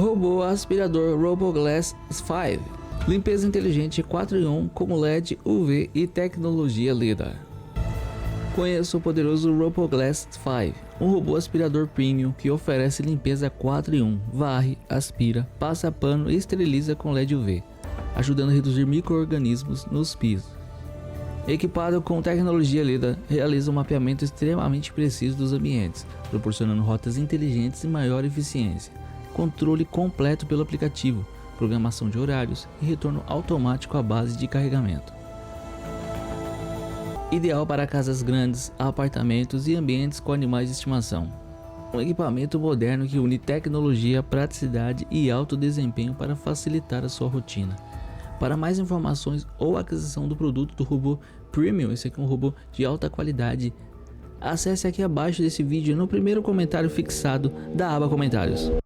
Robô Aspirador Ropo Glass 5. Limpeza inteligente 4 em 1 com LED UV e tecnologia LIDAR. Conheça o poderoso Robo Glass 5, um robô aspirador premium que oferece limpeza 4 em 1, varre, aspira, passa pano e esteriliza com LED UV, ajudando a reduzir microrganismos nos pisos. Equipado com tecnologia LIDAR, realiza um mapeamento extremamente preciso dos ambientes, proporcionando rotas inteligentes e maior eficiência. Controle completo pelo aplicativo, programação de horários e retorno automático à base de carregamento. Ideal para casas grandes, apartamentos e ambientes com animais de estimação. Um equipamento moderno que une tecnologia, praticidade e alto desempenho para facilitar a sua rotina. Para mais informações ou aquisição do produto do robô Premium, esse aqui é um robô de alta qualidade, acesse aqui abaixo desse vídeo no primeiro comentário fixado da aba comentários.